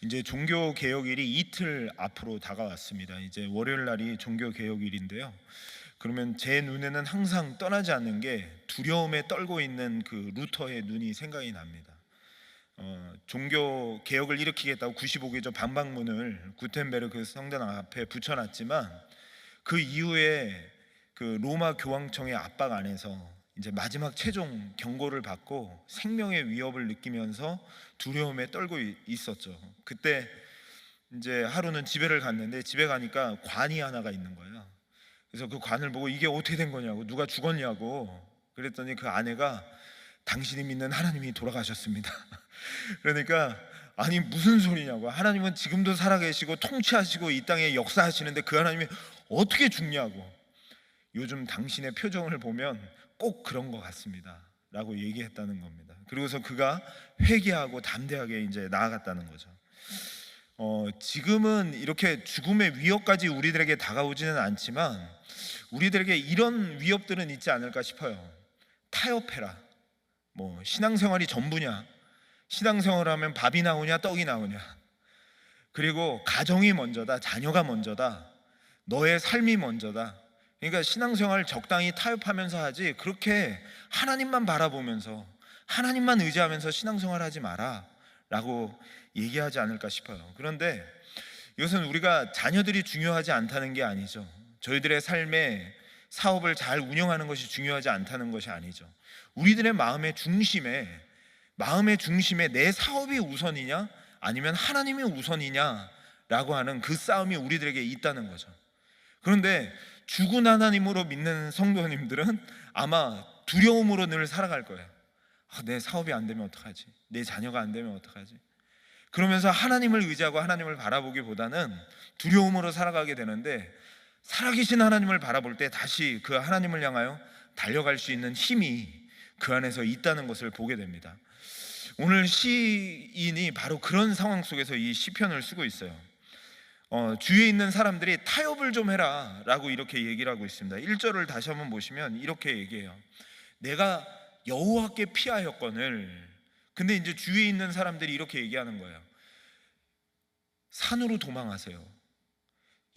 이제 종교 개혁일이 이틀 앞으로 다가왔습니다. 이제 월요일 날이 종교 개혁일인데요. 그러면 제 눈에는 항상 떠나지 않는 게 두려움에 떨고 있는 그 루터의 눈이 생각이 납니다. 종교 개혁을 일으키겠다고 95개조 방방문을 구텐베르크 성당 앞에 붙여놨지만 그 이후에 그 로마 교황청의 압박 안에서 이제 마지막 최종 경고를 받고 생명의 위협을 느끼면서 두려움에 떨고 있었죠. 그때 이제 하루는 집회를 갔는데 집에 가니까 관이 하나가 있는 거예요. 그래서 그 관을 보고 이게 어떻게 된 거냐고, 누가 죽었냐고 그랬더니 그 아내가 당신이 믿는 하나님이 돌아가셨습니다. 그러니까 아니 무슨 소리냐고, 하나님은 지금도 살아계시고 통치하시고 이 땅에 역사하시는데 그 하나님이 어떻게 죽냐고, 요즘 당신의 표정을 보면 꼭 그런 것 같습니다 라고 얘기했다는 겁니다. 그리고서 그가 회개하고 담대하게 이제 나아갔다는 거죠. 지금은 이렇게 죽음의 위협까지 우리들에게 다가오지는 않지만 우리들에게 이런 위협들은 있지 않을까 싶어요. 타협해라. 뭐 신앙생활이 전부냐? 신앙생활하면 밥이 나오냐 떡이 나오냐? 그리고 가정이 먼저다, 자녀가 먼저다, 너의 삶이 먼저다. 그러니까 신앙생활 적당히 타협하면서 하지, 그렇게 하나님만 바라보면서 하나님만 의지하면서 신앙생활 하지 마라 라고 얘기하지 않을까 싶어요. 그런데 이것은 우리가 자녀들이 중요하지 않다는 게 아니죠. 저희들의 삶에 사업을 잘 운영하는 것이 중요하지 않다는 것이 아니죠. 우리들의 마음의 중심에 내 사업이 우선이냐 아니면 하나님이 우선이냐라고 하는 그 싸움이 우리들에게 있다는 거죠. 그런데 죽은 하나님으로 믿는 성도님들은 아마 두려움으로 늘 살아갈 거예요. 내 사업이 안 되면 어떡하지? 내 자녀가 안 되면 어떡하지? 그러면서 하나님을 의지하고 하나님을 바라보기보다는 두려움으로 살아가게 되는데, 살아계신 하나님을 바라볼 때 다시 그 하나님을 향하여 달려갈 수 있는 힘이 그 안에서 있다는 것을 보게 됩니다. 오늘 시인이 바로 그런 상황 속에서 이 시편을 쓰고 있어요. 주위에 있는 사람들이 타협을 좀 해라 라고 이렇게 얘기를 하고 있습니다. 1절을 다시 한번 보시면 이렇게 얘기해요. 내가 여호와께 피하였거늘. 근데 이제 주위에 있는 사람들이 이렇게 얘기하는 거예요. 산으로 도망하세요.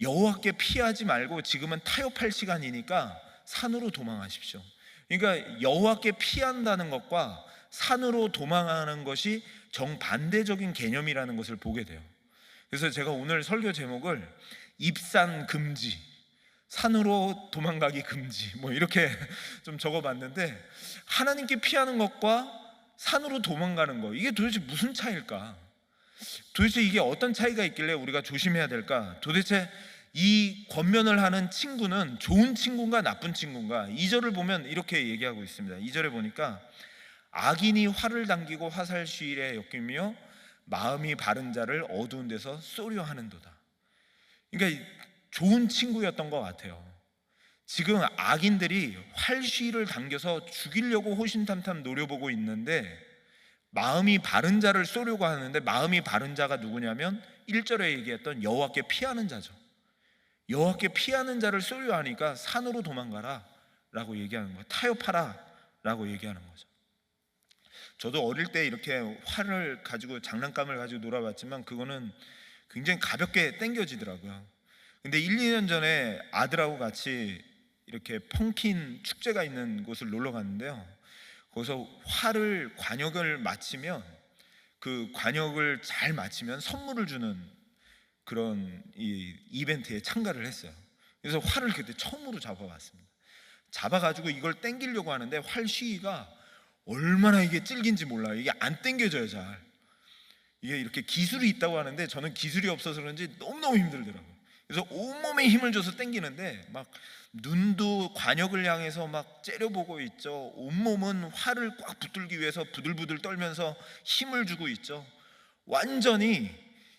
여호와께 피하지 말고 지금은 타협할 시간이니까 산으로 도망하십시오. 그러니까 여호와께 피한다는 것과 산으로 도망하는 것이 정반대적인 개념이라는 것을 보게 돼요. 그래서 제가 오늘 설교 제목을 입산 금지, 산으로 도망가기 금지 뭐 이렇게 좀 적어봤는데, 하나님께 피하는 것과 산으로 도망가는 거, 이게 도대체 무슨 차이일까? 도대체 이게 어떤 차이가 있길래 우리가 조심해야 될까? 도대체 이 권면을 하는 친구는 좋은 친구인가 나쁜 친구인가? 2절을 보면 이렇게 얘기하고 있습니다. 2절에 보니까 악인이 활을 당기고 화살시일에 엮이며 마음이 바른 자를 어두운 데서 쏘려 하는도다. 그러니까 좋은 친구였던 것 같아요. 지금 악인들이 활시위를 당겨서 죽이려고 호신탐탐 노려보고 있는데 마음이 바른 자를 쏘려고 하는데, 마음이 바른 자가 누구냐면 1절에 얘기했던 여호와께 피하는 자죠. 여호와께 피하는 자를 쏘려 하니까 산으로 도망가라 라고 얘기하는 거예요. 타협하라 라고 얘기하는 거죠. 저도 어릴 때 이렇게 활을 가지고 장난감을 가지고 놀아봤지만 그거는 굉장히 가볍게 당겨지더라고요. 근데 1, 2년 전에 아들하고 같이 이렇게 펑킨 축제가 있는 곳을 놀러 갔는데요. 거기서 관역을 마치면, 그 관역을 잘 마치면 선물을 주는 그런 이 이벤트에 참가를 했어요. 그래서 활을 그때 처음으로 잡아봤습니다. 잡아가지고 이걸 당기려고 하는데 활 시위가 얼마나 이게 찔긴지 몰라요. 이게 안 당겨져요 잘. 이게 이렇게 기술이 있다고 하는데 저는 기술이 없어서 그런지 너무너무 힘들더라고요. 그래서 온몸에 힘을 줘서 당기는데 막 눈도 관역을 향해서 막 째려보고 있죠. 온몸은 활을 꽉 붙들기 위해서 부들부들 떨면서 힘을 주고 있죠. 완전히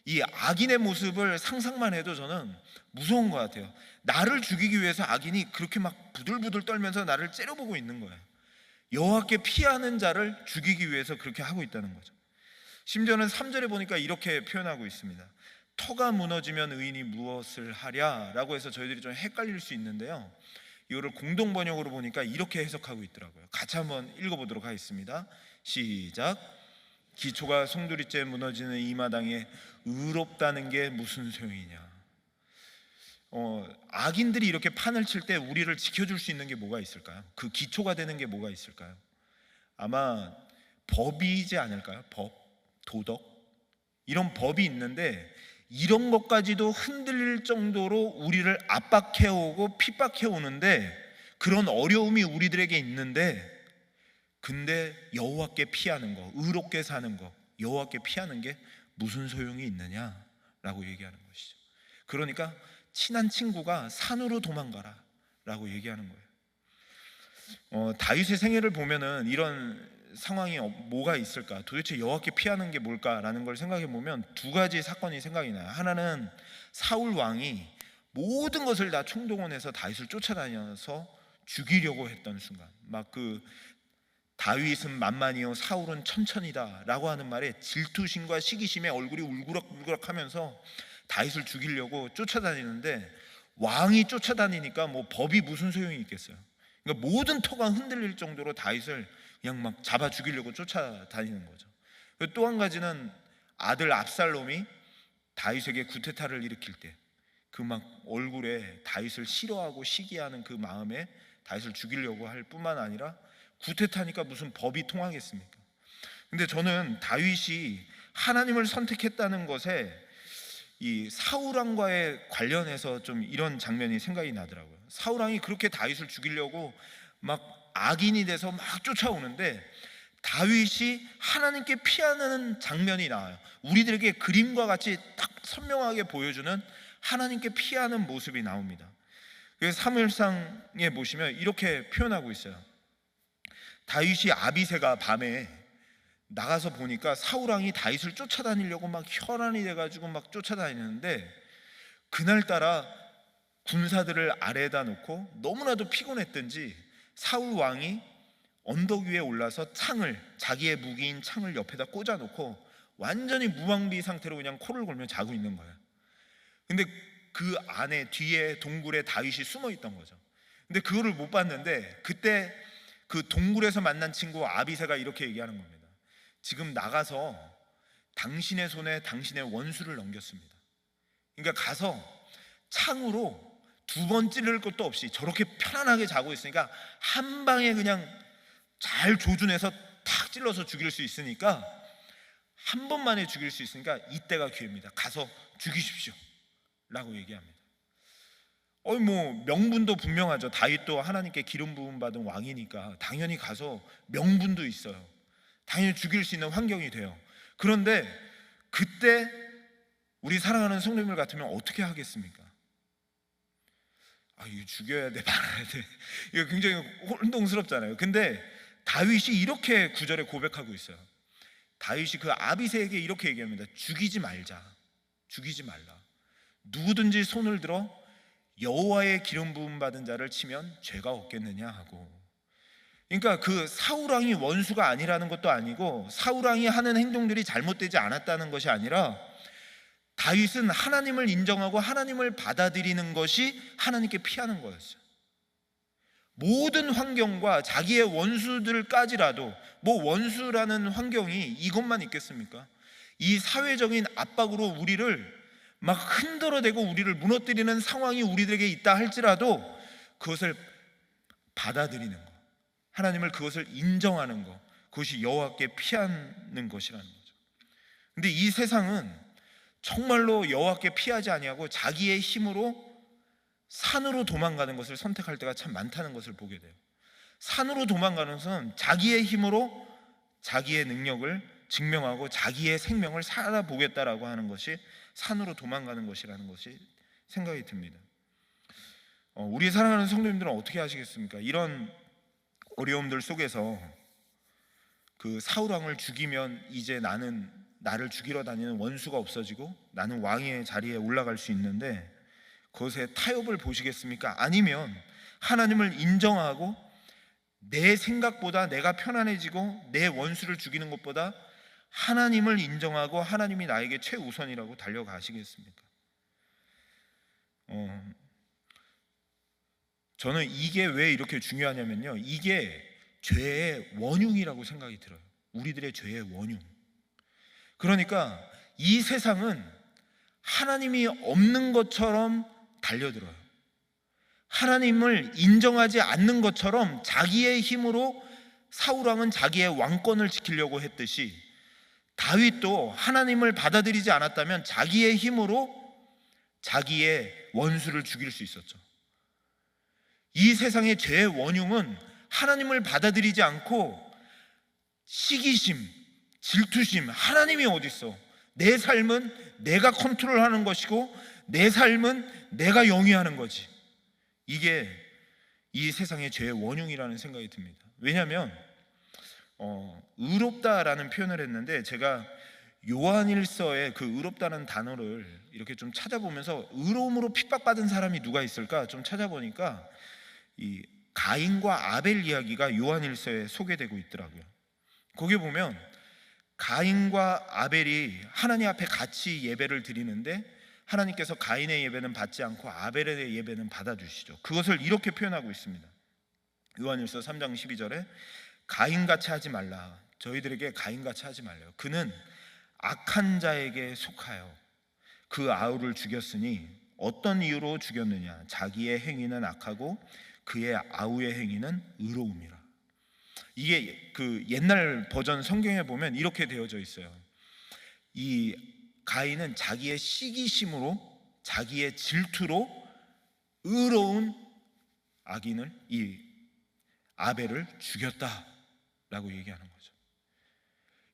이 악인의 모습을 상상만 해도 저는 무서운 것 같아요. 나를 죽이기 위해서 악인이 그렇게 막 부들부들 떨면서 나를 째려보고 있는 거예요. 여호와께 피하는 자를 죽이기 위해서 그렇게 하고 있다는 거죠. 심지어는 3절에 보니까 이렇게 표현하고 있습니다. 터가 무너지면 의인이 무엇을 하랴 라고 해서 저희들이 좀 헷갈릴 수 있는데요, 이거를 공동 번역으로 보니까 이렇게 해석하고 있더라고요. 같이 한번 읽어보도록 하겠습니다. 시작. 기초가 송두리째 무너지는 이 마당에 의롭다는 게 무슨 소용이냐. 악인들이 이렇게 판을 칠 때 우리를 지켜줄 수 있는 게 뭐가 있을까요? 그 기초가 되는 게 뭐가 있을까요? 아마 법이지 않을까요? 법, 도덕, 이런 법이 있는데 이런 것까지도 흔들릴 정도로 우리를 압박해오고 핍박해오는데, 그런 어려움이 우리들에게 있는데, 근데 여호와께 피하는 거, 의롭게 사는 거, 여호와께 피하는 게 무슨 소용이 있느냐라고 얘기하는 것이죠. 그러니까 친한 친구가 산으로 도망가라 라고 얘기하는 거예요. 다윗의 생애를 보면은 이런 상황이 뭐가 있을까, 도대체 여호와께 피하는 게 뭘까라는 걸 생각해 보면 두 가지 사건이 생각이 나요. 하나는 사울 왕이 모든 것을 다 총동원해서 다윗을 쫓아다녀서 죽이려고 했던 순간, 막 그 다윗은 만만이요 사울은 천천이다라고 하는 말에 질투심과 시기심에 얼굴이 울그락불그락하면서 다윗을 죽이려고 쫓아다니는데, 왕이 쫓아다니니까 뭐 법이 무슨 소용이 있겠어요. 그러니까 모든 터가 흔들릴 정도로 다윗을 그냥 막 잡아 죽이려고 쫓아다니는 거죠. 또 한 가지는 아들 압살롬이 다윗에게 구테타를 일으킬 때 그 막 얼굴에 다윗을 싫어하고 시기하는 그 마음에 다윗을 죽이려고 할 뿐만 아니라, 구테타니까 무슨 법이 통하겠습니까? 근데 저는 다윗이 하나님을 선택했다는 것에 이 사울왕과의 관련해서 좀 이런 장면이 생각이 나더라고요. 사울왕이 그렇게 다윗을 죽이려고 막 악인이 돼서 막 쫓아오는데 다윗이 하나님께 피하는 장면이 나와요. 우리들에게 그림과 같이 딱 선명하게 보여주는 하나님께 피하는 모습이 나옵니다. 그래서 사무엘상에 보시면 이렇게 표현하고 있어요. 다윗이 아비새가 밤에 나가서 보니까 사울왕이 다윗을 쫓아다니려고 막 혈안이 돼가지고 막 쫓아다니는데, 그날따라 군사들을 아래에다 놓고 너무나도 피곤했던지 사울 왕이 언덕 위에 올라서 창을, 자기의 무기인 창을 옆에다 꽂아놓고 완전히 무방비 상태로 그냥 코를 골며 자고 있는 거예요. 근데 그 안에 뒤에 동굴에 다윗이 숨어 있던 거죠. 근데 그거를 못 봤는데, 그때 그 동굴에서 만난 친구 아비새가 이렇게 얘기하는 겁니다. 지금 나가서 당신의 손에 당신의 원수를 넘겼습니다. 그러니까 가서 창으로 두 번 찌를 것도 없이 저렇게 편안하게 자고 있으니까 한 방에 그냥 잘 조준해서 탁 찔러서 죽일 수 있으니까, 한 번만에 죽일 수 있으니까 이때가 기회입니다. 가서 죽이십시오 라고 얘기합니다. 뭐 명분도 분명하죠. 다윗도 하나님께 기름 부음 받은 왕이니까 당연히 가서 명분도 있어요. 당연히 죽일 수 있는 환경이 돼요. 그런데 그때 우리 사랑하는 성도님들 같으면 어떻게 하겠습니까? 이거 죽여야 돼, 말아야 돼, 이거 굉장히 혼동스럽잖아요. 근데 다윗이 이렇게 구절에 고백하고 있어요. 다윗이 그 아비새에게 이렇게 얘기합니다. 죽이지 말자, 죽이지 말라. 누구든지 손을 들어 여호와의 기름 부음 받은 자를 치면 죄가 없겠느냐 하고. 그러니까 그 사울왕이 원수가 아니라는 것도 아니고, 사울왕이 하는 행동들이 잘못되지 않았다는 것이 아니라, 다윗은 하나님을 인정하고 하나님을 받아들이는 것이 하나님께 피하는 거였어요. 모든 환경과 자기의 원수들까지라도, 뭐 원수라는 환경이 이것만 있겠습니까? 이 사회적인 압박으로 우리를 막 흔들어대고 우리를 무너뜨리는 상황이 우리들에게 있다 할지라도 그것을 받아들이는 것, 하나님을 그것을 인정하는 것, 그것이 여호와께 피하는 것이라는 거죠. 근데 이 세상은 정말로 여호와께 피하지 아니하고 자기의 힘으로 산으로 도망가는 것을 선택할 때가 참 많다는 것을 보게 돼요. 산으로 도망가는 것은 자기의 힘으로 자기의 능력을 증명하고 자기의 생명을 살아보겠다라고 하는 것이 산으로 도망가는 것이라는 것이 생각이 듭니다. 우리 사랑하는 성도님들은 어떻게 하시겠습니까? 이런 어려움들 속에서 그 사울왕을 죽이면 이제 나를 죽이러 다니는 원수가 없어지고 나는 왕의 자리에 올라갈 수 있는데, 그것에 타협을 보시겠습니까? 아니면 하나님을 인정하고 내 생각보다 내가 편안해지고 내 원수를 죽이는 것보다 하나님을 인정하고 하나님이 나에게 최우선이라고 달려가시겠습니까? 저는 이게 왜 이렇게 중요하냐면요, 이게 죄의 원흉이라고 생각이 들어요. 우리들의 죄의 원흉. 그러니까 이 세상은 하나님이 없는 것처럼 달려들어요. 하나님을 인정하지 않는 것처럼 자기의 힘으로 사울왕은 자기의 왕권을 지키려고 했듯이 다윗도 하나님을 받아들이지 않았다면 자기의 힘으로 자기의 원수를 죽일 수 있었죠. 이 세상의 죄의 원흉은 하나님을 받아들이지 않고 시기심, 질투심, 하나님이 어디 있어? 내 삶은 내가 컨트롤하는 것이고 내 삶은 내가 영위하는 거지. 이게 이 세상의 죄의 원흉이라는 생각이 듭니다. 왜냐하면 의롭다라는 표현을 했는데 제가 요한일서의 그 의롭다는 단어를 이렇게 좀 찾아보면서 의로움으로 핍박받은 사람이 누가 있을까 좀 찾아보니까 이 가인과 아벨 이야기가 요한일서에 소개되고 있더라고요. 거기 보면 가인과 아벨이 하나님 앞에 같이 예배를 드리는데 하나님께서 가인의 예배는 받지 않고 아벨의 예배는 받아주시죠. 그것을 이렇게 표현하고 있습니다. 요한일서 3장 12절에 가인같이 하지 말라. 저희들에게 가인같이 하지 말래요. 그는 악한 자에게 속하여 그 아우를 죽였으니 어떤 이유로 죽였느냐? 자기의 행위는 악하고 그의 아우의 행위는 의로움이라. 이게 그 옛날 버전 성경에 보면 이렇게 되어져 있어요. 이 가인은 자기의 시기심으로 자기의 질투로 의로운 악인을 이 아벨을 죽였다라고 얘기하는 거죠.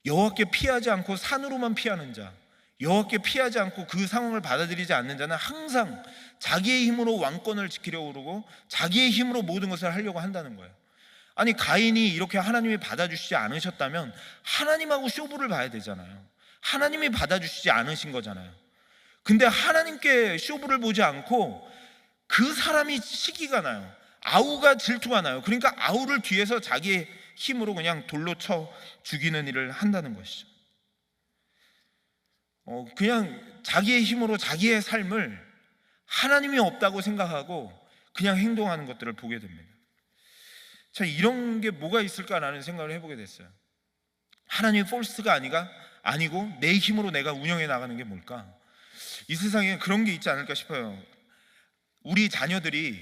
여호와께 피하지 않고 산으로만 피하는 자, 여호와께 피하지 않고 그 상황을 받아들이지 않는 자는 항상 자기의 힘으로 왕권을 지키려고 그러고 자기의 힘으로 모든 것을 하려고 한다는 거예요. 아니 가인이 이렇게 하나님이 받아주시지 않으셨다면 하나님하고 쇼부를 봐야 되잖아요. 하나님이 받아주시지 않으신 거잖아요. 근데 하나님께 쇼부를 보지 않고 그 사람이 시기가 나요. 아우가 질투가 나요. 그러니까 아우를 뒤에서 자기의 힘으로 그냥 돌로 쳐 죽이는 일을 한다는 것이죠. 그냥 자기의 힘으로 자기의 삶을 하나님이 없다고 생각하고 그냥 행동하는 것들을 보게 됩니다. 자, 이런 게 뭐가 있을까라는 생각을 해보게 됐어요. 하나님의 폴스가 아니고 내 힘으로 내가 운영해 나가는 게 뭘까? 이 세상에 그런 게 있지 않을까 싶어요. 우리 자녀들이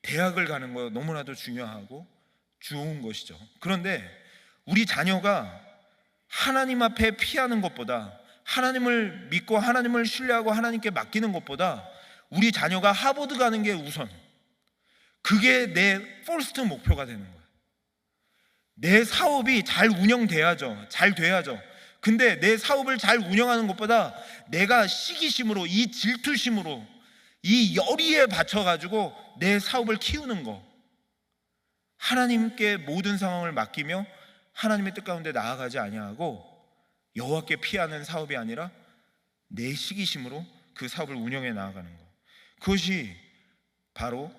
대학을 가는 거 너무나도 중요하고 좋은 것이죠. 그런데 우리 자녀가 하나님 앞에 피하는 것보다 하나님을 믿고 하나님을 신뢰하고 하나님께 맡기는 것보다 우리 자녀가 하버드 가는 게 우선, 그게 내 퍼스트 목표가 되는 거예요. 내 사업이 잘 운영돼야죠. 잘 돼야죠. 근데 내 사업을 잘 운영하는 것보다 내가 시기심으로, 이 질투심으로, 이 열의에 받쳐가지고 내 사업을 키우는 거, 하나님께 모든 상황을 맡기며 하나님의 뜻 가운데 나아가지 아니하고 여호와께 피하는 사업이 아니라 내 시기심으로 그 사업을 운영해 나아가는 거, 그것이 바로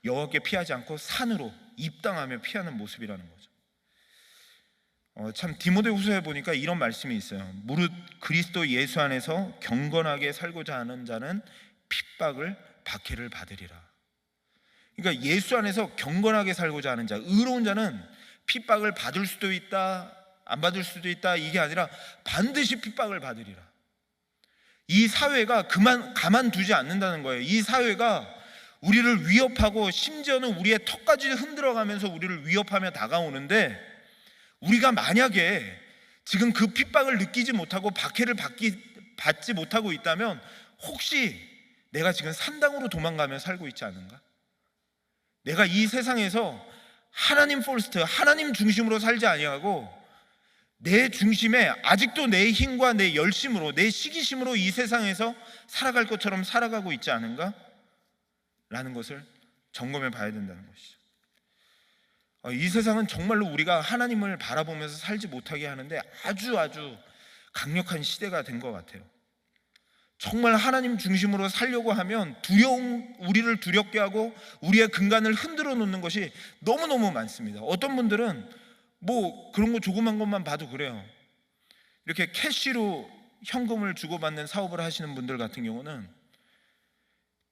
여호와께 피하지 않고 산으로 입당하며 피하는 모습이라는 거죠. 참 디모데후서에 보니까 이런 말씀이 있어요. 무릇 그리스도 예수 안에서 경건하게 살고자 하는 자는 핍박을 박해를 받으리라. 그러니까 예수 안에서 경건하게 살고자 하는 자, 의로운 자는 핍박을 받을 수도 있다, 안 받을 수도 있다, 이게 아니라 반드시 핍박을 받으리라. 이 사회가 가만두지 않는다는 거예요. 이 사회가 우리를 위협하고 심지어는 우리의 턱까지 흔들어가면서 우리를 위협하며 다가오는데, 우리가 만약에 지금 그 핍박을 느끼지 못하고 박해를 받지 못하고 있다면 혹시 내가 지금 산당으로 도망가며 살고 있지 않은가? 내가 이 세상에서 하나님 퍼스트, 하나님 중심으로 살지 아니하고 내 중심에 아직도 내 힘과 내 열심으로, 내 시기심으로 이 세상에서 살아갈 것처럼 살아가고 있지 않은가? 라는 것을 점검해 봐야 된다는 것이죠. 이 세상은 정말로 우리가 하나님을 바라보면서 살지 못하게 하는데 아주 강력한 시대가 된 것 같아요. 정말 하나님 중심으로 살려고 하면 우리를 두렵게 하고 우리의 근간을 흔들어 놓는 것이 너무너무 많습니다. 어떤 분들은 뭐 그런 거 조그만 것만 봐도 그래요. 이렇게 캐시로 현금을 주고받는 사업을 하시는 분들 같은 경우는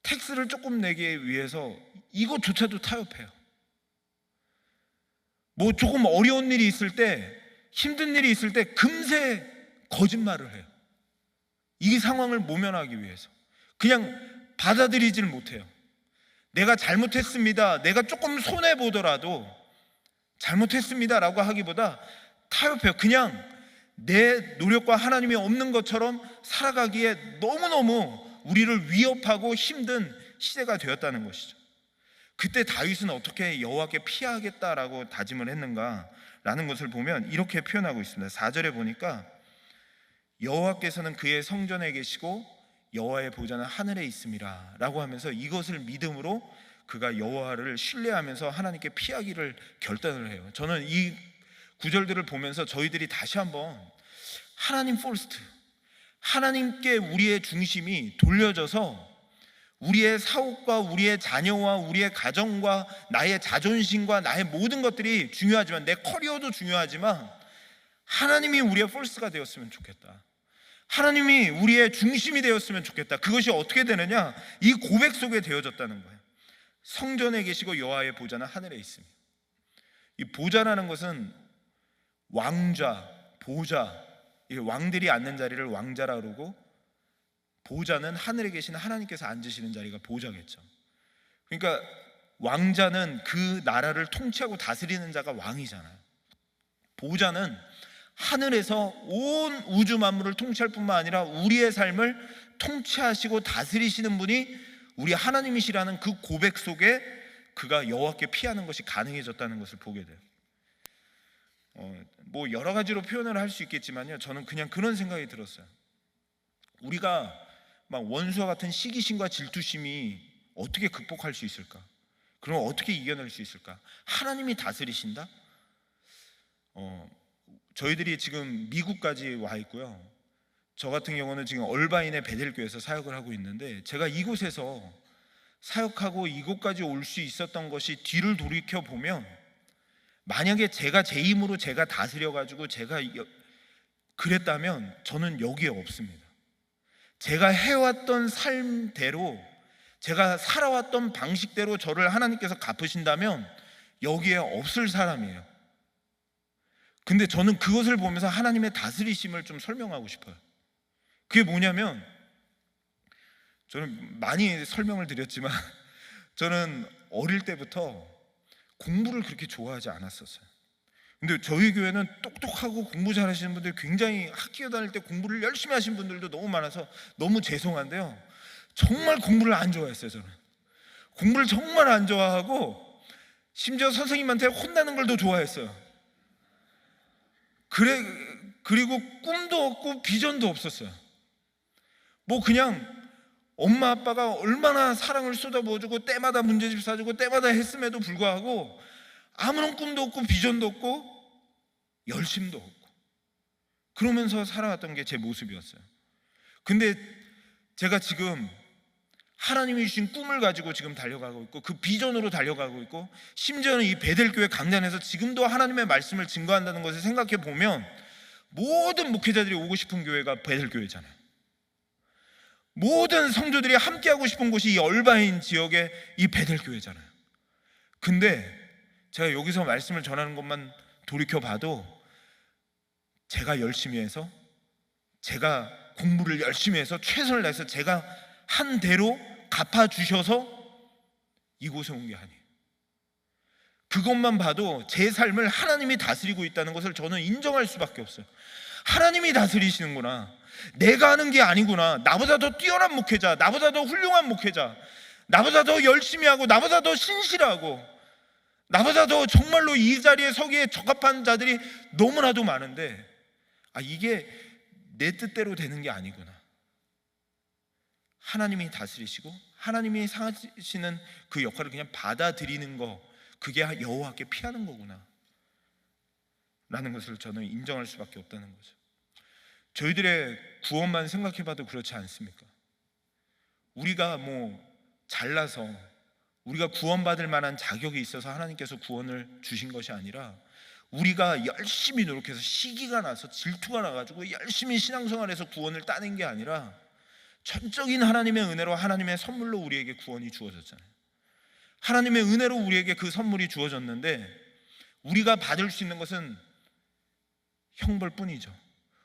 텍스를 조금 내기 위해서 이것조차도 타협해요. 뭐 조금 어려운 일이 있을 때, 힘든 일이 있을 때 금세 거짓말을 해요. 이 상황을 모면하기 위해서 그냥 받아들이질 못해요. 내가 잘못했습니다, 내가 조금 손해보더라도 잘못했습니다라고 하기보다 타협해요. 그냥 내 노력과 하나님이 없는 것처럼 살아가기에 너무너무 우리를 위협하고 힘든 시대가 되었다는 것이죠. 그때 다윗은 어떻게 여호와께 피하겠다라고 다짐을 했는가라는 것을 보면 이렇게 표현하고 있습니다. 4절에 보니까 여호와께서는 그의 성전에 계시고 여호와의 보좌는 하늘에 있음이라 라고 하면서 이것을 믿음으로 그가 여호와를 신뢰하면서 하나님께 피하기를 결단을 해요. 저는 이 구절들을 보면서 저희들이 다시 한번 하나님 퍼스트, 하나님께 우리의 중심이 돌려져서 우리의 사업과 우리의 자녀와 우리의 가정과 나의 자존심과 나의 모든 것들이 중요하지만, 내 커리어도 중요하지만 하나님이 우리의 퍼스트가 되었으면 좋겠다. 하나님이 우리의 중심이 되었으면 좋겠다. 그것이 어떻게 되느냐? 이 고백 속에 되어졌다는 거예요. 성전에 계시고 여호와의 보좌는 하늘에 있습니다. 이 보좌라는 것은 왕좌, 보좌, 왕들이 앉는 자리를 왕자라 그러고, 보좌는 하늘에 계신 하나님께서 앉으시는 자리가 보좌겠죠. 그러니까 왕자는 그 나라를 통치하고 다스리는 자가 왕이잖아요. 보좌는 하늘에서 온 우주 만물을 통치할 뿐만 아니라 우리의 삶을 통치하시고 다스리시는 분이 우리 하나님이시라는 그 고백 속에 그가 여호와께 피하는 것이 가능해졌다는 것을 보게 돼요. 뭐 여러 가지로 표현을 할 수 있겠지만요, 저는 그냥 그런 생각이 들었어요. 우리가 막 원수와 같은 시기심과 질투심이 어떻게 극복할 수 있을까? 그럼 어떻게 이겨낼 수 있을까? 하나님이 다스리신다? 저희들이 지금 미국까지 와 있고요. 저 같은 경우는 지금 얼바인의 베델교회에서 사역을 하고 있는데, 제가 이곳에서 사역하고 이곳까지 올 수 있었던 것이 뒤를 돌이켜 보면, 만약에 제가 제 힘으로 제가 다스려가지고 제가 그랬다면 저는 여기에 없습니다. 제가 해왔던 삶대로, 제가 살아왔던 방식대로 저를 하나님께서 갚으신다면 여기에 없을 사람이에요. 근데 저는 그것을 보면서 하나님의 다스리심을 좀 설명하고 싶어요. 그게 뭐냐면, 저는 많이 설명을 드렸지만 저는 어릴 때부터 공부를 그렇게 좋아하지 않았었어요. 근데 저희 교회는 똑똑하고 공부 잘하시는 분들, 굉장히 학교 다닐 때 공부를 열심히 하신 분들도 너무 많아서 너무 죄송한데요, 정말 공부를 안 좋아했어요. 저는 공부를 정말 안 좋아하고 심지어 선생님한테 혼나는 걸 더 좋아했어요. 그리고 꿈도 없고 비전도 없었어요. 뭐 그냥 엄마 아빠가 얼마나 사랑을 쏟아부어주고 때마다 문제집 사주고 때마다 했음에도 불구하고 아무런 꿈도 없고 비전도 없고 열심도 없고 그러면서 살아왔던 게 제 모습이었어요. 근데 제가 지금 하나님이 주신 꿈을 가지고 지금 달려가고 있고, 그 비전으로 달려가고 있고, 심지어는 이 베델교회 강단에서 지금도 하나님의 말씀을 증거한다는 것을 생각해 보면, 모든 목회자들이 오고 싶은 교회가 베델교회잖아요. 모든 성도들이 함께하고 싶은 곳이 이 얼바인 지역의 이 베델교회잖아요. 근데 제가 여기서 말씀을 전하는 것만 돌이켜봐도, 제가 열심히 해서, 제가 공부를 열심히 해서 최선을 다해서 제가 한 대로 갚아주셔서 이곳에 온 게 아니에요. 그것만 봐도 제 삶을 하나님이 다스리고 있다는 것을 저는 인정할 수밖에 없어요. 하나님이 다스리시는구나, 내가 하는 게 아니구나, 나보다 더 뛰어난 목회자, 나보다 더 훌륭한 목회자, 나보다 더 열심히 하고 나보다 더 신실하고 나보다 더 정말로 이 자리에 서기에 적합한 자들이 너무나도 많은데, 이게 내 뜻대로 되는 게 아니구나, 하나님이 다스리시고 하나님이 상하시는 그 역할을 그냥 받아들이는 거, 그게 여호와께 피하는 거구나 라는 것을 저는 인정할 수밖에 없다는 거죠. 저희들의 구원만 생각해봐도 그렇지 않습니까? 우리가 뭐 잘나서 우리가 구원받을 만한 자격이 있어서 하나님께서 구원을 주신 것이 아니라, 우리가 열심히 노력해서 시기가 나서 질투가 나가지고 열심히 신앙생활에서 구원을 따낸 게 아니라, 전적인 하나님의 은혜로 하나님의 선물로 우리에게 구원이 주어졌잖아요. 하나님의 은혜로 우리에게 그 선물이 주어졌는데, 우리가 받을 수 있는 것은 형벌뿐이죠.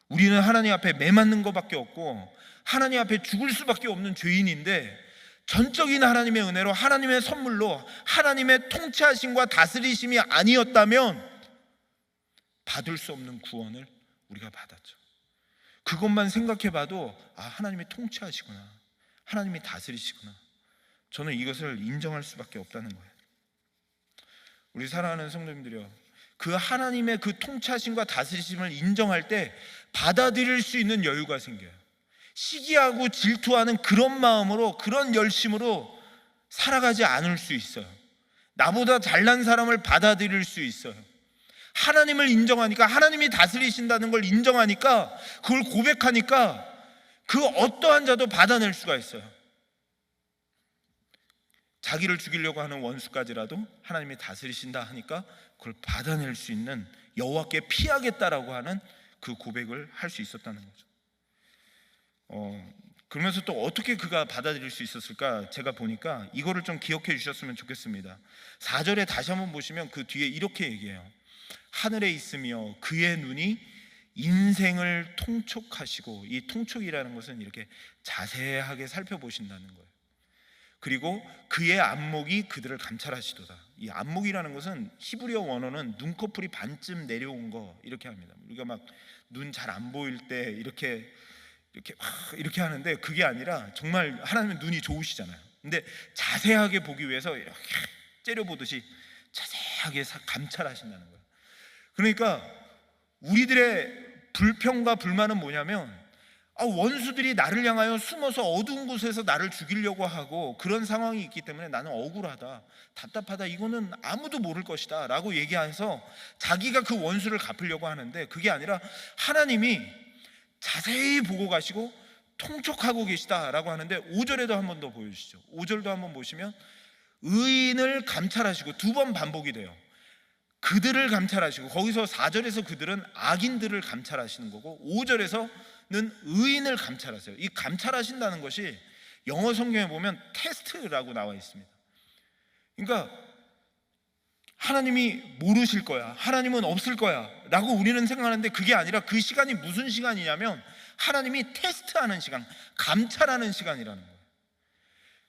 우리는 하나님 앞에 매맞는 것밖에 없고 하나님 앞에 죽을 수밖에 없는 죄인인데, 전적인 하나님의 은혜로, 하나님의 선물로, 하나님의 통치하심과 다스리심이 아니었다면 받을 수 없는 구원을 우리가 받았죠. 그것만 생각해봐도 하나님이 통치하시구나, 하나님이 다스리시구나, 저는 이것을 인정할 수밖에 없다는 거예요. 우리 사랑하는 성도님들이요, 그 하나님의 그 통치하심과 다스리심을 인정할 때 받아들일 수 있는 여유가 생겨요. 시기하고 질투하는 그런 마음으로, 그런 열심으로 살아가지 않을 수 있어요. 나보다 잘난 사람을 받아들일 수 있어요. 하나님을 인정하니까, 하나님이 다스리신다는 걸 인정하니까, 그걸 고백하니까 그 어떠한 자도 받아낼 수가 있어요. 자기를 죽이려고 하는 원수까지라도 하나님이 다스리신다 하니까 그걸 받아낼 수 있는, 여호와께 피하겠다라고 하는 그 고백을 할 수 있었다는 거죠. 그러면서 또 어떻게 그가 받아들일 수 있었을까? 제가 보니까 이거를 좀 기억해 주셨으면 좋겠습니다. 4절에 다시 한번 보시면 그 뒤에 이렇게 얘기해요. 하늘에 있으며 그의 눈이 인생을 통촉하시고, 이 통촉이라는 것은 이렇게 자세하게 살펴보신다는 거예요. 그리고 그의 안목이 그들을 감찰하시도다. 이 안목이라는 것은 히브리어 원어는 눈꺼풀이 반쯤 내려온 거 이렇게 합니다. 우리가 막 눈 잘 안 보일 때 이렇게 하는데, 그게 아니라 정말 하나님은 눈이 좋으시잖아요. 근데 자세하게 보기 위해서 이렇게 째려보듯이 자세하게 감찰하신다는 거예요. 그러니까 우리들의 불평과 불만은 뭐냐면, 원수들이 나를 향하여 숨어서 어두운 곳에서 나를 죽이려고 하고 그런 상황이 있기 때문에 나는 억울하다, 답답하다, 이거는 아무도 모를 것이다 라고 얘기해서 자기가 그 원수를 갚으려고 하는데, 그게 아니라 하나님이 자세히 보고 가시고 통촉하고 계시다라고 하는데, 5절에도 한 번 더 보여주시죠. 5절도 한번 보시면 의인을 감찰하시고, 두 번 반복이 돼요. 그들을 감찰하시고, 거기서 4절에서 그들은 악인들을 감찰하시는 거고, 5절에서는 의인을 감찰하세요. 이 감찰하신다는 것이 영어 성경에 보면 테스트라고 나와 있습니다. 그러니까 하나님이 모르실 거야, 하나님은 없을 거야 라고 우리는 생각하는데, 그게 아니라 그 시간이 무슨 시간이냐면 하나님이 테스트하는 시간, 감찰하는 시간이라는 거예요.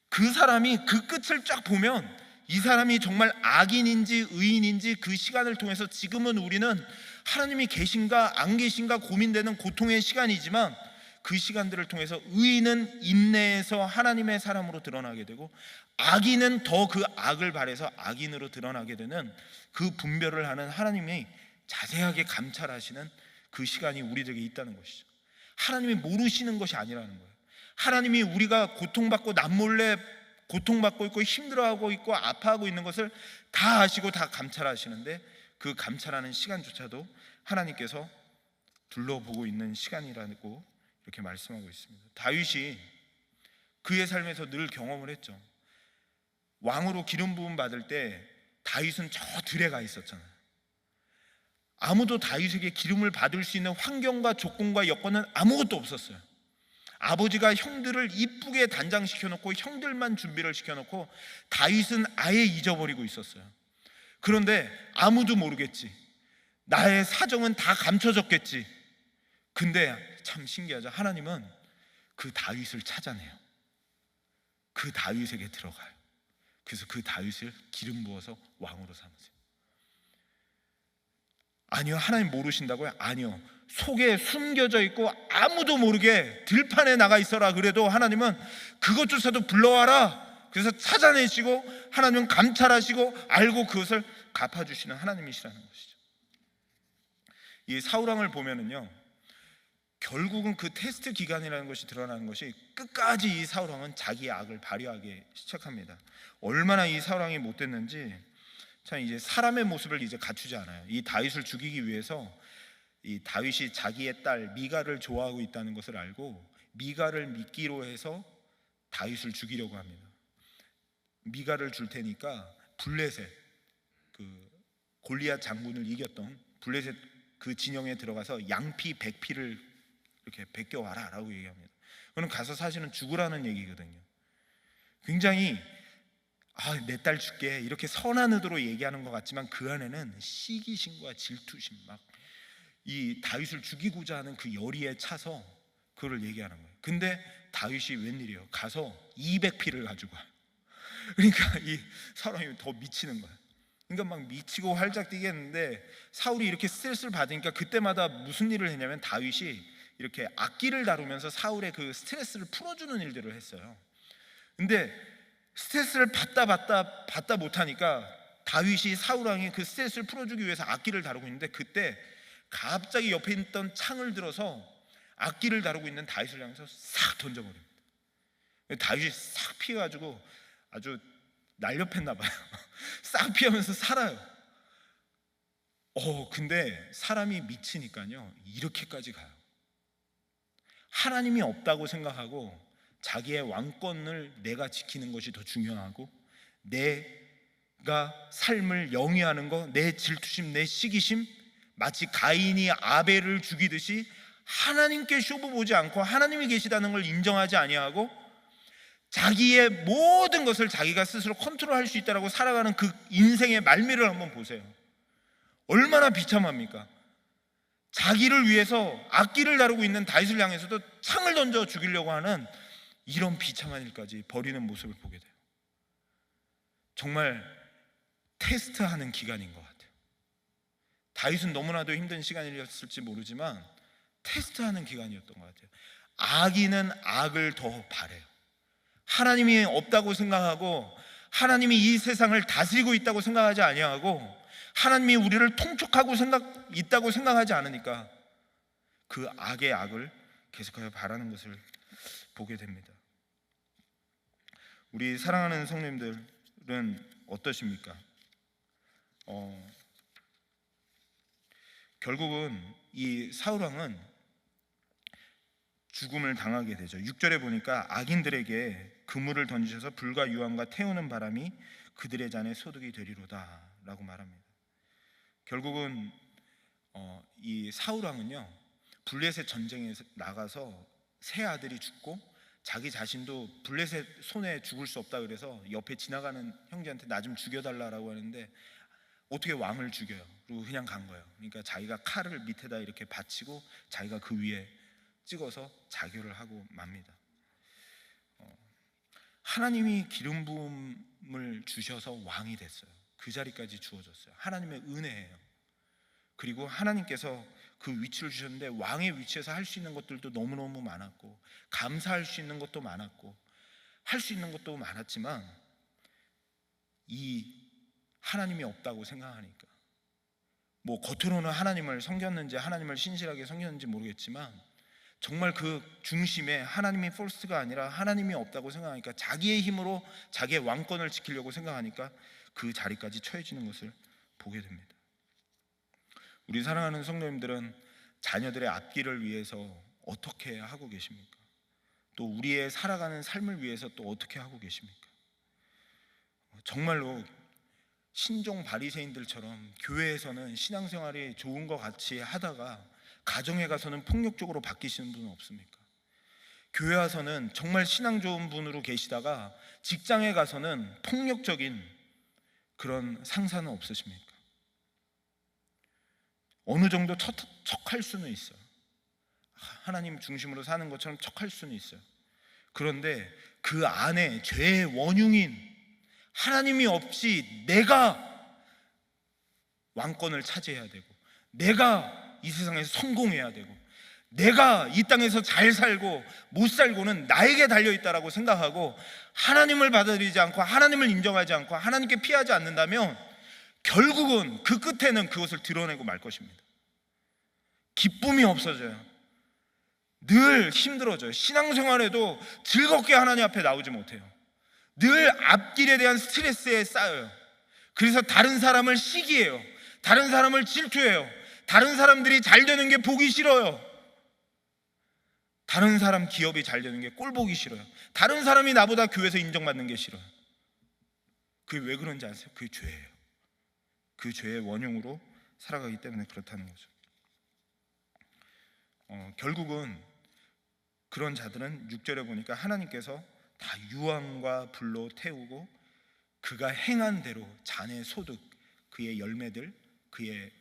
그 사람이 그 끝을 쫙 보면 이 사람이 정말 악인인지 의인인지, 그 시간을 통해서, 지금은 우리는 하나님이 계신가 안 계신가 고민되는 고통의 시간이지만, 그 시간들을 통해서 의인은 인내해서 하나님의 사람으로 드러나게 되고, 악인은 더 그 악을 발해서 악인으로 드러나게 되는, 그 분별을 하는 하나님이 자세하게 감찰하시는 그 시간이 우리들에게 있다는 것이죠. 하나님이 모르시는 것이 아니라는 거예요. 하나님이 우리가 고통받고 남몰래 고통받고 있고 힘들어하고 있고 아파하고 있는 것을 다 아시고 다 감찰하시는데, 그 감찰하는 시간조차도 하나님께서 둘러보고 있는 시간이라고 이렇게 말씀하고 있습니다. 다윗이 그의 삶에서 늘 경험을 했죠. 왕으로 기름 부음 받을 때 다윗은 저 들에 가 있었잖아요. 아무도 다윗에게 기름을 받을 수 있는 환경과 조건과 여건은 아무것도 없었어요. 아버지가 형들을 이쁘게 단장시켜놓고 형들만 준비를 시켜놓고 다윗은 아예 잊어버리고 있었어요. 그런데 아무도 모르겠지, 나의 사정은 다 감춰졌겠지. 근데 참 신기하죠. 하나님은 그 다윗을 찾아내요. 그 다윗에게 들어가요. 그래서 그 다윗을 기름 부어서 왕으로 삼으세요. 아니요, 하나님 모르신다고요? 아니요, 속에 숨겨져 있고 아무도 모르게 들판에 나가 있어라 그래도 하나님은 그것조차도 불러와라, 그래서 찾아내시고 하나님은 감찰하시고 알고 그것을 갚아주시는 하나님이시라는 것이죠. 이 사울왕을 보면은요, 결국은 그 테스트 기간이라는 것이 드러나는 것이, 끝까지 이 사울왕은 자기의 악을 발휘하기 시작합니다. 얼마나 이 사울왕이 못됐는지, 참 이제 사람의 모습을 이제 갖추지 않아요. 이 다윗을 죽이기 위해서 이 다윗이 자기의 딸 미갈을 좋아하고 있다는 것을 알고 미갈을 미끼로 해서 다윗을 죽이려고 합니다. 미갈을 줄 테니까 블레셋, 그 골리앗 장군을 이겼던 블레셋 그 진영에 들어가서 양피 100피를 이렇게 베껴와라 라고 얘기합니다. 그럼 가서 사실은 죽으라는 얘기거든요. 굉장히 내 딸 줄게 이렇게 선한 의도로 얘기하는 것 같지만, 그 안에는 시기심과 질투심, 막 이 다윗을 죽이고자 하는 그 열의에 차서 그걸 얘기하는 거예요. 근데 다윗이 웬일이에요? 가서 200피를 가지고 와요. 그러니까 이 사람이 더 미치는 거예요. 그러니까 막 미치고 활짝 뛰겠는데, 사울이 이렇게 스트레스를 받으니까 그때마다 무슨 일을 했냐면 다윗이 이렇게 악기를 다루면서 사울의 그 스트레스를 풀어주는 일들을 했어요. 근데 스트레스를 받다 못하니까 다윗이 사울 왕의 그 스트레스를 풀어주기 위해서 악기를 다루고 있는데, 그때 갑자기 옆에 있던 창을 들어서 악기를 다루고 있는 다윗을 향해서 싹 던져버립니다. 다윗이 싹 피해가지고 아주 날렵했나 봐요. 싹 피하면서 살아요. 근데 사람이 미치니까요, 이렇게까지 가요. 하나님이 없다고 생각하고 자기의 왕권을 내가 지키는 것이 더 중요하고, 내가 삶을 영위하는 거, 내 질투심, 내 시기심, 마치 가인이 아벨을 죽이듯이 하나님께 쇼부 보지 않고 하나님이 계시다는 걸 인정하지 아니하고 자기의 모든 것을 자기가 스스로 컨트롤할 수 있다라고 살아가는 그 인생의 말미를 한번 보세요. 얼마나 비참합니까? 자기를 위해서 악기를 다루고 있는 다윗을 향해서도 창을 던져 죽이려고 하는 이런 비참한 일까지 벌이는 모습을 보게 돼요. 정말 테스트하는 기간인 것 같아요. 다윗은 너무나도 힘든 시간이었을지 모르지만 테스트하는 기간이었던 것 같아요. 악인은 악을 더 바래요. 하나님이 없다고 생각하고 하나님이 이 세상을 다스리고 있다고 생각하지 아니하고 하나님이 우리를 통촉하고 있다고 생각하지 않으니까 그 악의 악을 계속하여 바라는 것을 보게 됩니다. 우리 사랑하는 성도님들은 어떠십니까? 결국은 이 사울 왕은 죽음을 당하게 되죠. 6절에 보니까 악인들에게 그물을 던지셔서 불과 유황과 태우는 바람이 그들의 잔에 소득이 되리로다 라고 말합니다. 결국은 이 사울 왕은요, 블레셋 전쟁에 나가서 세 아들이 죽고 자기 자신도 블레셋 손에 죽을 수 없다 그래서 옆에 지나가는 형제한테 나 좀 죽여달라고 하는데 어떻게 왕을 죽여요? 그리고 그냥 간 거예요. 그러니까 자기가 칼을 밑에다 이렇게 받치고 자기가 그 위에 찍어서 자교를 하고 맙니다. 하나님이 기름 부음을 주셔서 왕이 됐어요. 그 자리까지 주어졌어요. 하나님의 은혜예요. 그리고 하나님께서 그 위치를 주셨는데 왕의 위치에서 할 수 있는 것들도 너무너무 많았고 감사할 수 있는 것도 많았고 할 수 있는 것도 많았지만 이 하나님이 없다고 생각하니까 뭐 겉으로는 하나님을 섬겼는지 하나님을 신실하게 섬겼는지 모르겠지만 정말 그 중심에 하나님이 퍼스트가 아니라 하나님이 없다고 생각하니까 자기의 힘으로 자기의 왕권을 지키려고 생각하니까 그 자리까지 처해지는 것을 보게 됩니다. 우리 사랑하는 성도님들은 자녀들의 앞길을 위해서 어떻게 하고 계십니까? 또 우리의 살아가는 삶을 위해서 또 어떻게 하고 계십니까? 정말로 신종 바리새인들처럼 교회에서는 신앙생활이 좋은 것 같이 하다가 가정에 가서는 폭력적으로 바뀌시는 분은 없습니까? 교회 와서는 정말 신앙 좋은 분으로 계시다가 직장에 가서는 폭력적인 그런 상사는 없으십니까? 어느 정도 척할 수는 있어요. 하나님 중심으로 사는 것처럼 척할 수는 있어요. 그런데 그 안에 죄의 원흉인 하나님이 없이 내가 왕권을 차지해야 되고 내가 이 세상에서 성공해야 되고 내가 이 땅에서 잘 살고 못 살고는 나에게 달려있다라고 생각하고 하나님을 받아들이지 않고 하나님을 인정하지 않고 하나님께 피하지 않는다면 결국은 그 끝에는 그것을 드러내고 말 것입니다. 기쁨이 없어져요. 늘 힘들어져요. 신앙생활에도 즐겁게 하나님 앞에 나오지 못해요. 늘 앞길에 대한 스트레스에 쌓여요. 그래서 다른 사람을 시기해요. 다른 사람을 질투해요. 다른 사람들이 잘 되는 게 보기 싫어요. 다른 사람 기업이 잘 되는 게 꼴 보기 싫어요. 다른 사람이 나보다 교회에서 인정받는 게 싫어요. 그게 왜 그런지 아세요? 그게 죄예요. 그 죄의 원흉으로 살아가기 때문에 그렇다는 거죠. 결국은 그런 자들은 6절에 보니까 하나님께서 다 유황과 불로 태우고 그가 행한 대로 잔의 소득, 그의 열매들, 그의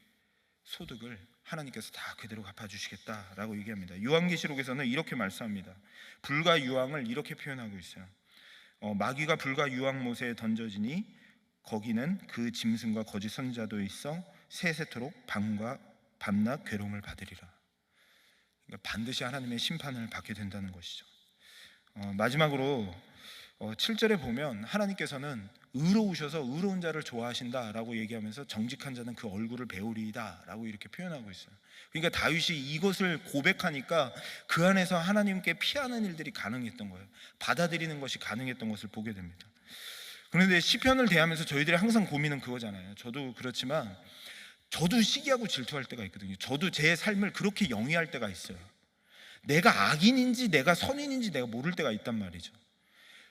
소득을 하나님께서 다 그대로 갚아주시겠다라고 얘기합니다. 요한계시록에서는 이렇게 말씀합니다. 불과 유황을 이렇게 표현하고 있어요. 마귀가 불과 유황 못에 던져지니 거기는 그 짐승과 거짓 선지자도 있어 세세토록 밤낮 괴로움을 받으리라. 그러니까 반드시 하나님의 심판을 받게 된다는 것이죠. 마지막으로 7절에 보면 하나님께서는 의로우셔서 의로운 자를 좋아하신다라고 얘기하면서 정직한 자는 그 얼굴을 배우리이다라고 이렇게 표현하고 있어요. 그러니까 다윗이 이것을 고백하니까 그 안에서 하나님께 피하는 일들이 가능했던 거예요. 받아들이는 것이 가능했던 것을 보게 됩니다. 그런데 시편을 대하면서 저희들이 항상 고민은 그거잖아요. 저도 그렇지만 저도 시기하고 질투할 때가 있거든요. 저도 제 삶을 그렇게 영위할 때가 있어요. 내가 악인인지 내가 선인인지 내가 모를 때가 있단 말이죠.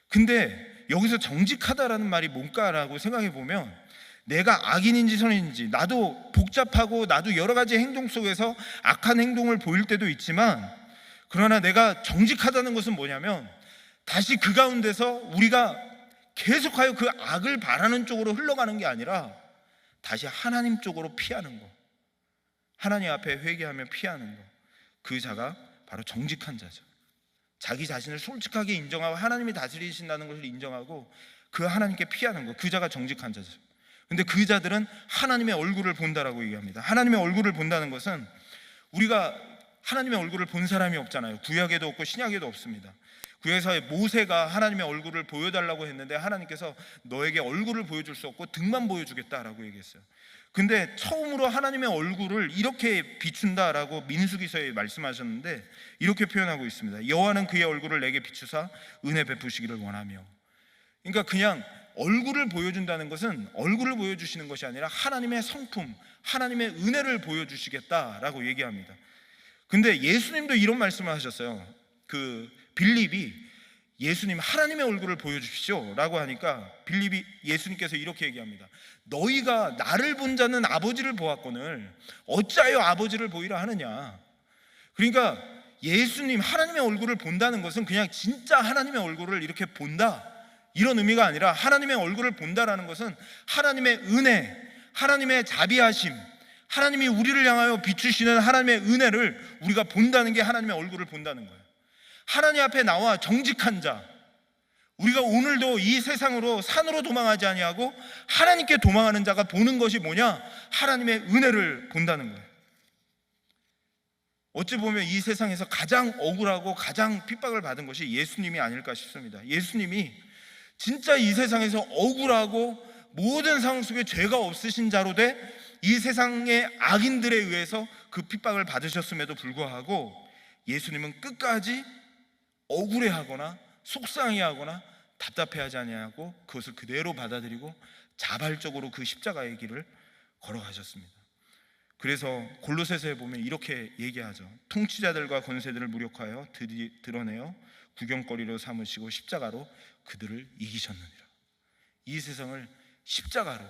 근데 여기서 정직하다라는 말이 뭔가라고 생각해 보면 내가 악인인지 선인인지 나도 복잡하고 나도 여러 가지 행동 속에서 악한 행동을 보일 때도 있지만, 그러나 내가 정직하다는 것은 뭐냐면 다시 그 가운데서 우리가 계속하여 그 악을 바라는 쪽으로 흘러가는 게 아니라 다시 하나님 쪽으로 피하는 거, 하나님 앞에 회개하며 피하는 거, 그 자가 바로 정직한 자죠. 자기 자신을 솔직하게 인정하고 하나님이 다스리신다는 것을 인정하고 그 하나님께 피하는 거, 그 자가 정직한 자죠. 근데 그 자들은 하나님의 얼굴을 본다라고 얘기합니다. 하나님의 얼굴을 본다는 것은 우리가 하나님의 얼굴을 본 사람이 없잖아요. 구약에도 없고 신약에도 없습니다. 구약에서 모세가 하나님의 얼굴을 보여달라고 했는데 하나님께서 너에게 얼굴을 보여줄 수 없고 등만 보여주겠다라고 얘기했어요. 근데 처음으로 하나님의 얼굴을 이렇게 비춘다라고 민수기서에 말씀하셨는데 이렇게 표현하고 있습니다. 여호와는 그의 얼굴을 내게 비추사 은혜 베푸시기를 원하며. 그러니까 그냥 얼굴을 보여준다는 것은 얼굴을 보여주시는 것이 아니라 하나님의 성품, 하나님의 은혜를 보여주시겠다라고 얘기합니다. 근데 예수님도 이런 말씀을 하셨어요. 그 빌립이 예수님 하나님의 얼굴을 보여주십시오 라고 하니까 빌립이 예수님께서 이렇게 얘기합니다. 너희가 나를 본 자는 아버지를 보았거늘 어찌하여 아버지를 보이라 하느냐. 그러니까 예수님 하나님의 얼굴을 본다는 것은 그냥 진짜 하나님의 얼굴을 이렇게 본다 이런 의미가 아니라, 하나님의 얼굴을 본다라는 것은 하나님의 은혜, 하나님의 자비하심, 하나님이 우리를 향하여 비추시는 하나님의 은혜를 우리가 본다는 게 하나님의 얼굴을 본다는 거예요. 하나님 앞에 나와 정직한 자, 우리가 오늘도 이 세상으로 산으로 도망하지 아니하고 하나님께 도망하는 자가 보는 것이 뭐냐? 하나님의 은혜를 본다는 거예요. 어찌 보면 이 세상에서 가장 억울하고 가장 핍박을 받은 것이 예수님이 아닐까 싶습니다. 예수님이 진짜 이 세상에서 억울하고 모든 상황 속에 죄가 없으신 자로 돼 이 세상의 악인들에 의해서 그 핍박을 받으셨음에도 불구하고 예수님은 끝까지 억울해하거나 속상해하거나 답답해하지 아니하고 그것을 그대로 받아들이고 자발적으로 그 십자가의 길을 걸어가셨습니다. 그래서 골로새서에 보면 이렇게 얘기하죠. 통치자들과 권세들을 무력하여 드러내어 구경거리로 삼으시고 십자가로 그들을 이기셨느니라. 이 세상을 십자가로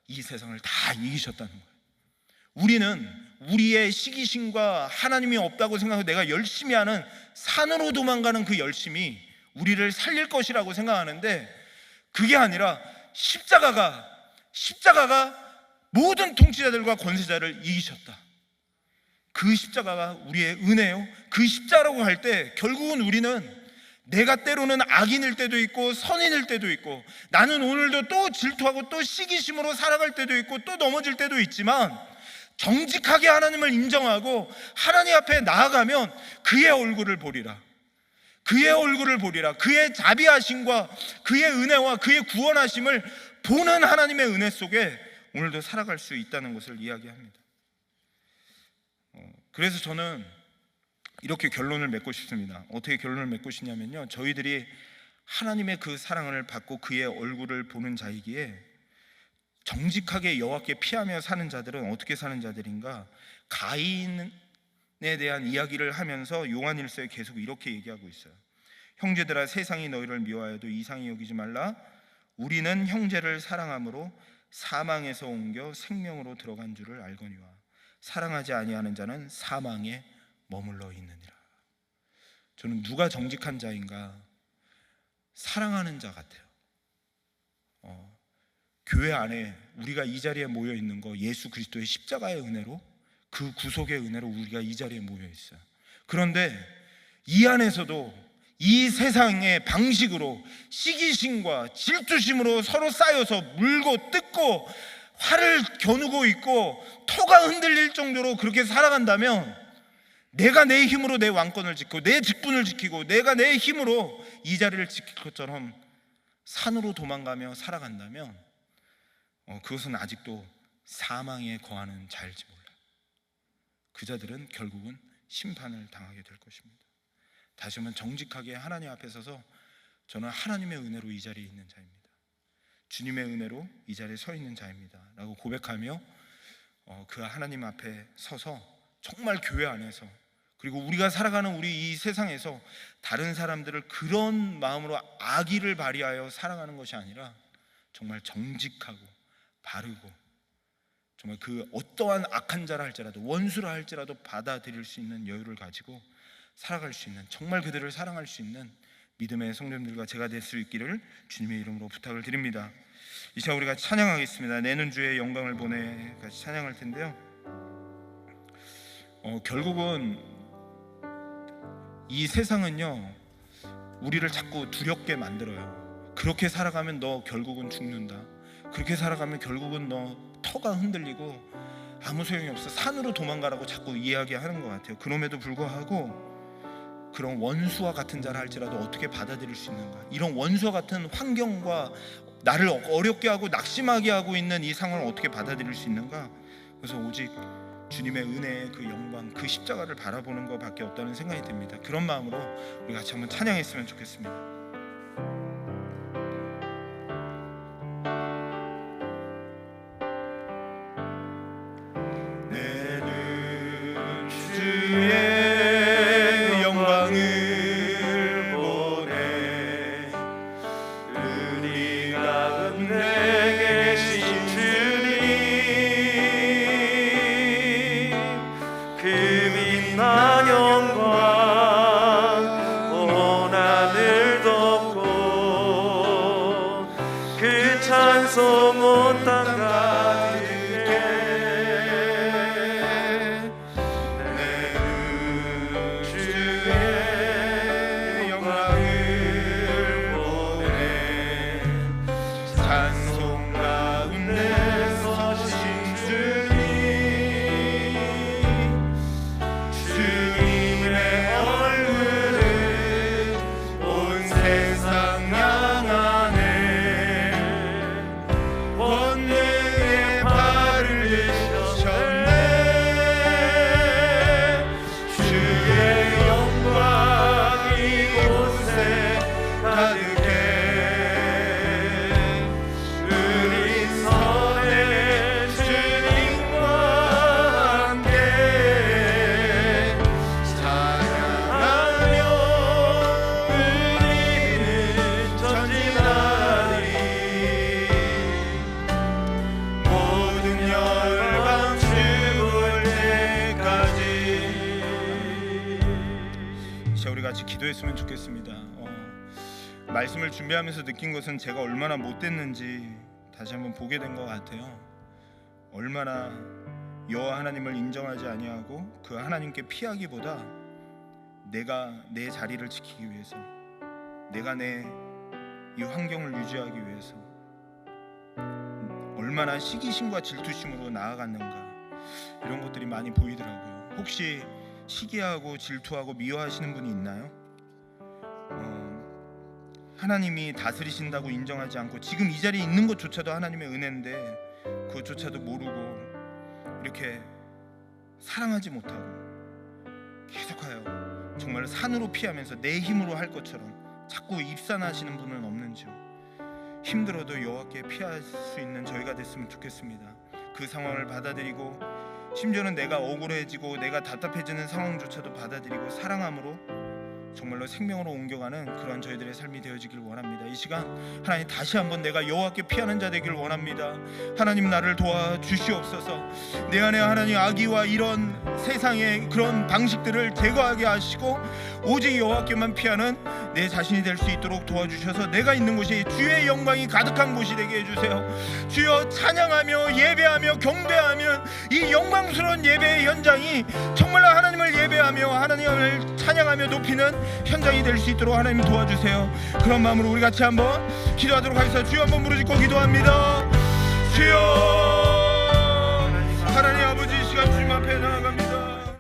이 세상을 다 이기셨다는 거예요. 우리는 우리의 시기심과 하나님이 없다고 생각하고 내가 열심히 하는 산으로 도망가는 그 열심이 우리를 살릴 것이라고 생각하는데 그게 아니라 십자가가 모든 통치자들과 권세자를 이기셨다. 그 십자가가 우리의 은혜요. 그 십자가라고 할 때 결국은 우리는 내가 때로는 악인일 때도 있고 선인일 때도 있고, 나는 오늘도 또 질투하고 또 시기심으로 살아갈 때도 있고 또 넘어질 때도 있지만, 정직하게 하나님을 인정하고 하나님 앞에 나아가면 그의 얼굴을 보리라. 그의 얼굴을 보리라. 그의 자비하심과 그의 은혜와 그의 구원하심을 보는 하나님의 은혜 속에 오늘도 살아갈 수 있다는 것을 이야기합니다. 그래서 저는 이렇게 결론을 맺고 싶습니다. 어떻게 결론을 맺고 싶냐면요, 저희들이 하나님의 그 사랑을 받고 그의 얼굴을 보는 자이기에 정직하게 여호와께 피하며 사는 자들은 어떻게 사는 자들인가? 가인에 대한 이야기를 하면서 요한일서에 계속 이렇게 얘기하고 있어요. 형제들아, 세상이 너희를 미워하여도 이상히 여기지 말라. 우리는 형제를 사랑함으로 사망에서 옮겨 생명으로 들어간 줄을 알거니와 사랑하지 아니하는 자는 사망에 머물러 있느니라. 저는 누가 정직한 자인가? 사랑하는 자 같아요. 교회 안에 우리가 이 자리에 모여 있는 거 예수 그리스도의 십자가의 은혜로 그 구속의 은혜로 우리가 이 자리에 모여 있어요. 그런데 이 안에서도 이 세상의 방식으로 시기심과 질투심으로 서로 쌓여서 물고 뜯고 화를 겨누고 있고 터가 흔들릴 정도로 그렇게 살아간다면, 내가 내 힘으로 내 왕권을 지키고 내 직분을 지키고 내가 내 힘으로 이 자리를 지킬 것처럼 산으로 도망가며 살아간다면 그것은 아직도 사망에 거하는 자일지 몰라요. 그 자들은 결국은 심판을 당하게 될 것입니다. 다시 한번 정직하게 하나님 앞에 서서 저는 하나님의 은혜로 이 자리에 있는 자입니다, 주님의 은혜로 이 자리에 서 있는 자입니다 라고 고백하며 그 하나님 앞에 서서 정말 교회 안에서, 그리고 우리가 살아가는 우리 이 세상에서 다른 사람들을 그런 마음으로 악의를 발휘하여 사랑하는 것이 아니라 정말 정직하고 바르고, 정말 그 어떠한 악한 자라 할지라도 원수라 할지라도 받아들일 수 있는 여유를 가지고 살아갈 수 있는, 정말 그들을 사랑할 수 있는 믿음의 성도님들과 제가 될 수 있기를 주님의 이름으로 부탁을 드립니다. 이 시간 우리가 찬양하겠습니다. 내는 주의 영광을 보내 같이 찬양할 텐데요, 결국은 이 세상은요 우리를 자꾸 두렵게 만들어요. 그렇게 살아가면 너 결국은 죽는다, 그렇게 살아가면 결국은 너 터가 흔들리고 아무 소용이 없어, 산으로 도망가라고 자꾸 이야기하는 것 같아요. 그럼에도 불구하고 그런 원수와 같은 자라 할지라도 어떻게 받아들일 수 있는가, 이런 원수와 같은 환경과 나를 어렵게 하고 낙심하게 하고 있는 이 상황을 어떻게 받아들일 수 있는가. 그래서 오직 주님의 은혜의 그 영광, 그 십자가를 바라보는 것밖에 없다는 생각이 듭니다. 그런 마음으로 우리 같이 한번 찬양했으면 좋겠습니다. 기도했으면 좋겠습니다. 말씀을 준비하면서 느낀 것은 제가 얼마나 못됐는지 다시 한번 보게 된 것 같아요. 얼마나 여호와 하나님을 인정하지 아니하고 그 하나님께 피하기보다 내가 내 자리를 지키기 위해서, 내가 내 이 환경을 유지하기 위해서 얼마나 시기심과 질투심으로 나아갔는가, 이런 것들이 많이 보이더라고요. 혹시 시기하고 질투하고 미워하시는 분이 있나요? 하나님이 다스리신다고 인정하지 않고 지금 이 자리에 있는 것조차도 하나님의 은혜인데 그것조차도 모르고 이렇게 사랑하지 못하고 계속하여 정말 산으로 피하면서 내 힘으로 할 것처럼 자꾸 입산하시는 분은 없는지요? 힘들어도 여호와께 피할 수 있는 저희가 됐으면 좋겠습니다. 그 상황을 받아들이고 심지어는 내가 억울해지고 내가 답답해지는 상황조차도 받아들이고 사랑함으로 정말로 생명으로 옮겨가는 그런 저희들의 삶이 되어지길 원합니다. 이 시간 하나님 다시 한번 내가 여호와께 피하는 자 되길 원합니다. 하나님 나를 도와주시옵소서. 내 안에 하나님 악의와 이런 세상의 그런 방식들을 제거하게 하시고 오직 여호와께만 피하는 내 자신이 될 수 있도록 도와주셔서 내가 있는 곳이 주의 영광이 가득한 곳이 되게 해주세요. 주여, 찬양하며 예배하며 경배하면 이 영광스러운 예배의 현장이 정말로 하나님을 예배하며 하나님을 찬양하며 높이는 현장이 될 수 있도록 하나님 도와주세요. 그런 마음으로 우리 같이 한번 기도하도록 하겠습니다. 주여, 한번 무릎 짓고 기도합니다.